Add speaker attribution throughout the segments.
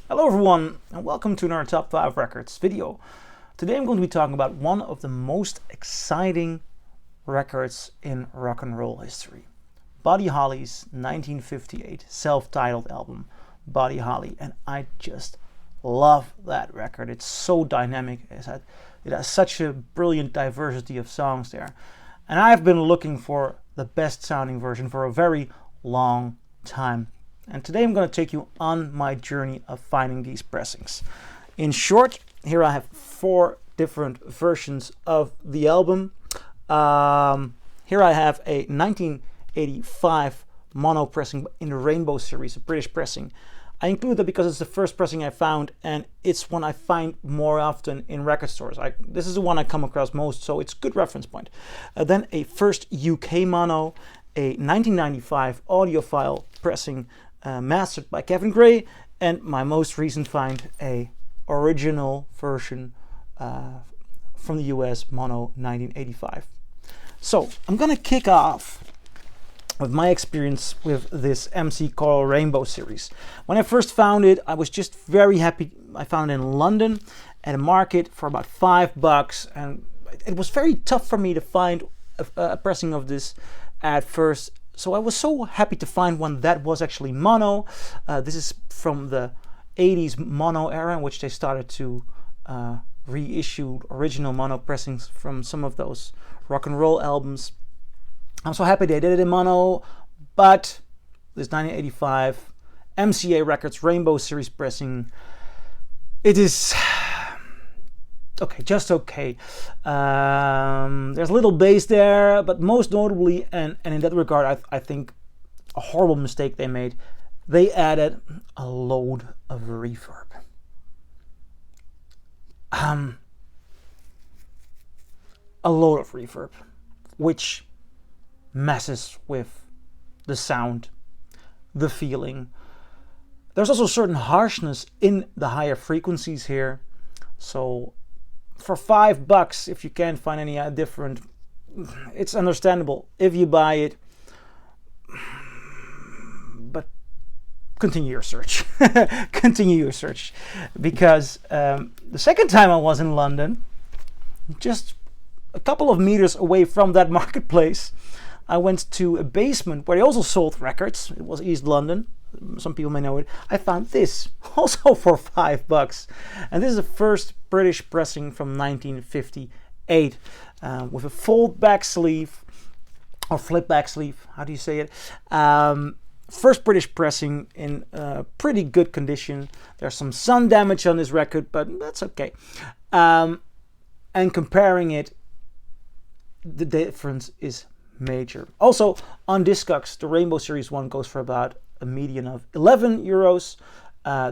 Speaker 1: Hello everyone and welcome to another Top 5 Records video. Today I'm going to be talking about one of the most exciting records in rock and roll history. Buddy Holly's 1958 self-titled album, Buddy Holly, and I just love that record. It's so dynamic, it has such a brilliant diversity of songs there. And I've been looking for the best sounding version for a very long time. And today I'm going to take you on my journey of finding these pressings. In short, here I have 4 different versions of the album. Here I have a 1985 mono pressing in the Rainbow series, a British pressing. I include that because it's the first pressing I found, and it's one I find more often in record stores. This is the one I come across most, so it's a good reference point. Then a first UK mono, a 1995 audiophile pressing mastered by Kevin Gray, and my most recent find, a original version from the US mono 1985. So I'm gonna kick off with my experience with this MC Coral Rainbow series. When I first found it, I was just very happy. I found it in London at a market for about $5, and it was very tough for me to find a pressing of this at first. So I was so happy to find one that was actually mono. This is from the 80s mono era, in which they started to reissue original mono pressings from some of those rock and roll albums. I'm so happy they did it in mono, but this 1985 MCA Records Rainbow Series pressing, it is okay, just okay. There's a little bass there, but most notably, and in that regard, I think a horrible mistake they made, they added a load of reverb. A load of reverb, which messes with the sound, the feeling. There's also certain harshness in the higher frequencies here. So for $5, if you can't find any different, it's understandable if you buy it, but continue your search. Continue your search, because the second time I was in London, just a couple of meters away from that marketplace, I went to a basement where they also sold records. It was East London. Some people may know it. I found this also for $5, and this is the first British pressing from 1958 with a fold back sleeve or flip back sleeve. How do you say it? First British pressing in pretty good condition. There's some sun damage on this record, but that's okay. And comparing it, the difference is major. Also on Discogs, the Rainbow Series one goes for about a median of €11.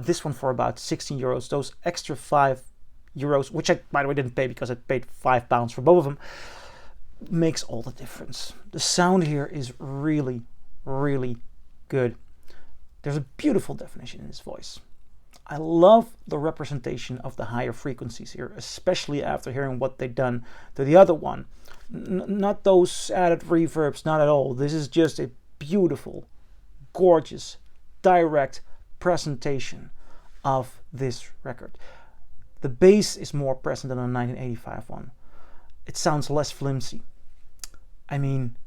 Speaker 1: This one for about €16. Those extra €5, which I, by the way, didn't pay because I paid £5 for both of them, makes all the difference. The sound here is really, really good. There's a beautiful definition in his voice. I love the representation of the higher frequencies here, especially after hearing what they've done to the other one. Not those added reverbs, not at all. This is just a beautiful, gorgeous, direct presentation of this record. The bass is more present than on the 1985 one. It sounds less flimsy. I mean,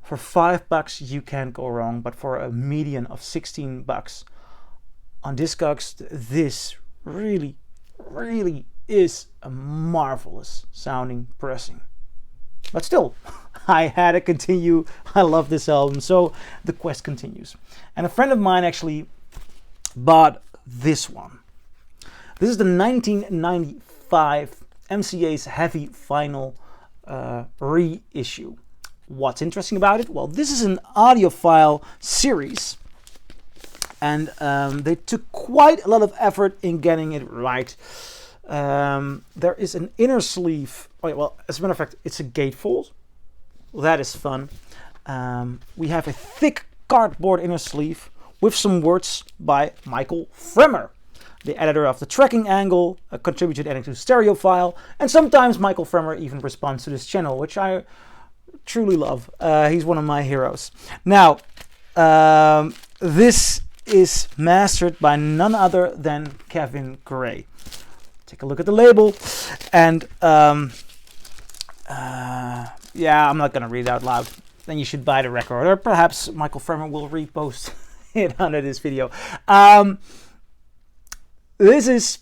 Speaker 1: for $5 you can't go wrong, but for a median of $16 on Discogs, this really, really is a marvelous sounding pressing. But still, I had to continue. I love this album, so the quest continues. And a friend of mine actually bought this one. This is the 1995 MCA's Heavy Vinyl reissue. What's interesting about it? Well, this is an audiophile series, and they took quite a lot of effort in getting it right. There is an inner sleeve. Well, as a matter of fact, it's a gatefold. That is fun. We have a thick cardboard inner sleeve with some words by Michael Fremer, the editor of The Tracking Angle, a contributed editing to Stereophile, and sometimes Michael Fremer even responds to this channel, which I truly love. He's one of my heroes. Now, this is mastered by none other than Kevin Gray. Take a look at the label, and yeah, I'm not gonna read it out loud. Then you should buy the record, or perhaps Michael Fremer will repost it under this video. This is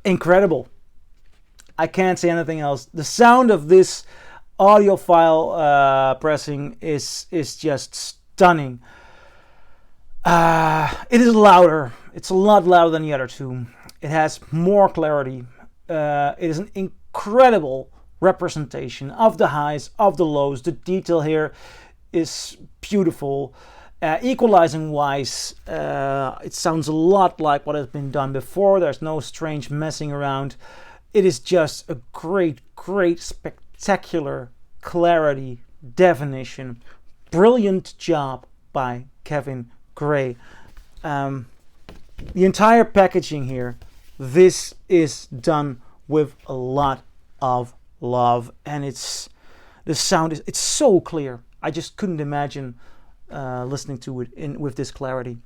Speaker 1: incredible. I can't say anything else. The sound of this audiophile pressing is just stunning. It is louder. It's a lot louder than the other two. It has more clarity. It is an incredible representation of the highs, of the lows. The detail here is beautiful. Equalizing wise, it sounds a lot like what has been done before. There's no strange messing around. It is just a great, spectacular clarity, definition. Brilliant job by Kevin Gray. The entire packaging here, this is done with a lot of love, and the sound it's so clear. I just couldn't imagine listening to it with this clarity.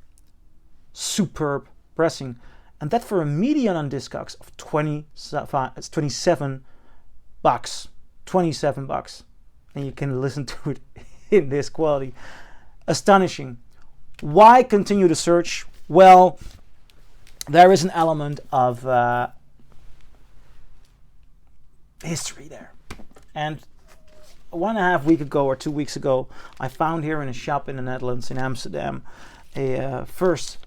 Speaker 1: Superb pressing, and that for a median on Discogs of 27 bucks. 27 bucks, and you can listen to it in this quality. Astonishing. Why continue to search? Well, there is an element of history there. And 1.5 weeks ago or 2 weeks ago, I found here in a shop in the Netherlands, in Amsterdam, a first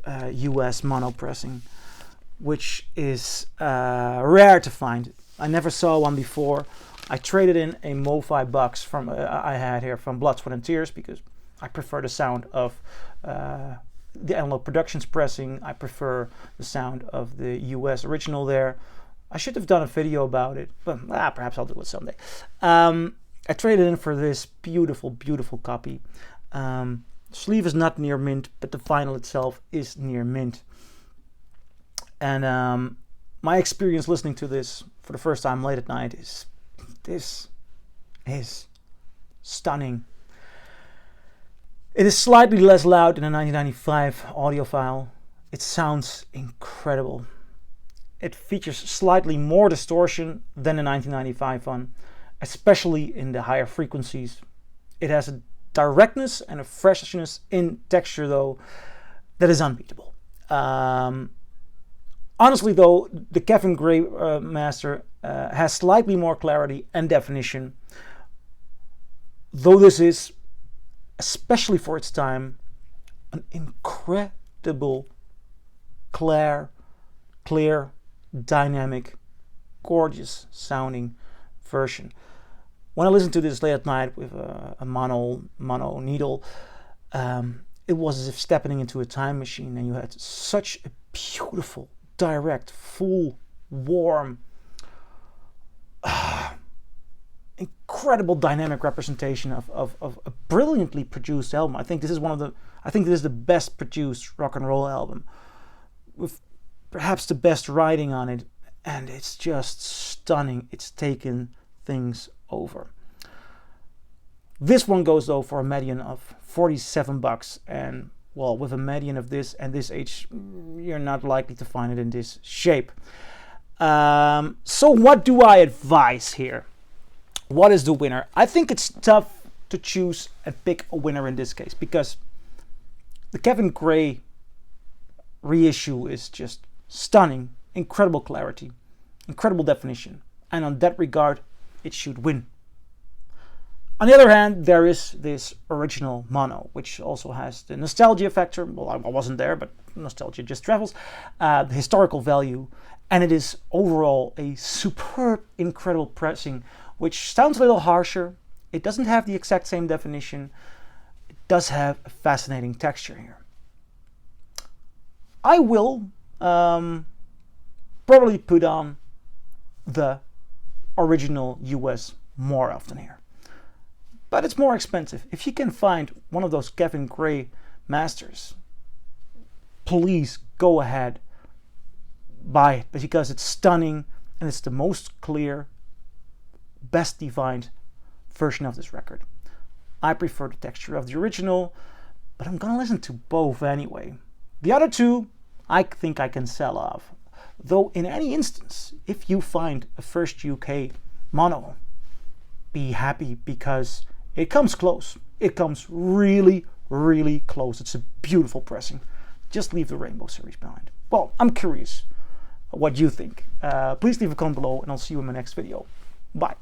Speaker 1: US mono pressing, which is rare to find. I never saw one before. I traded in a MoFi box from I had here from Blood, Sweat and Tears, because I prefer the sound of the Analog Productions pressing. I prefer the sound of the US original there. I should have done a video about it, but perhaps I'll do it someday. I traded in for this beautiful copy. Sleeve is not near mint, but the vinyl itself is near mint. And my experience listening to this for the first time late at night is this is stunning. It is slightly less loud than a 1995 audiophile. It sounds incredible. It features slightly more distortion than the 1995 one, especially in the higher frequencies. It has a directness and a freshness in texture, though, that is unbeatable. Honestly, though, the Kevin Gray master has slightly more clarity and definition, though this is, especially for its time, an incredible, clear, dynamic, gorgeous sounding version. When I listened to this late at night with a mono needle, it was as if stepping into a time machine, and you had such a beautiful, direct, full, warm, incredible dynamic representation of a brilliantly produced album. I think this is the best produced rock and roll album, with perhaps the best writing on it, and it's just stunning. It's taken things over. This one goes though for a median of 47 bucks, and well, with a median of this and this age, you're not likely to find it in this shape. So what do I advise here? What is the winner? I think it's tough to choose and pick a winner in this case, because the Kevin Gray reissue is just stunning, incredible clarity, incredible definition, and on that regard, it should win. On the other hand, there is this original mono, which also has the nostalgia factor. Well, I wasn't there, but nostalgia just travels. The historical value, and it is overall a superb, incredible pressing, which sounds a little harsher. It doesn't have the exact same definition. It does have a fascinating texture here. I will probably put on the original US more often here, but it's more expensive. If you can find one of those Kevin Gray masters, please go ahead, buy it, because it's stunning and it's the most clear, best defined version of this record. I prefer the texture of the original, but I'm gonna listen to both anyway. The other two, I think I can sell off. Though in any instance, if you find a first UK mono, be happy because it comes close. It comes really, really close. It's a beautiful pressing. Just leave the Rainbow series behind. Well, I'm curious what you think. Please leave a comment below and I'll see you in my next video. Bye.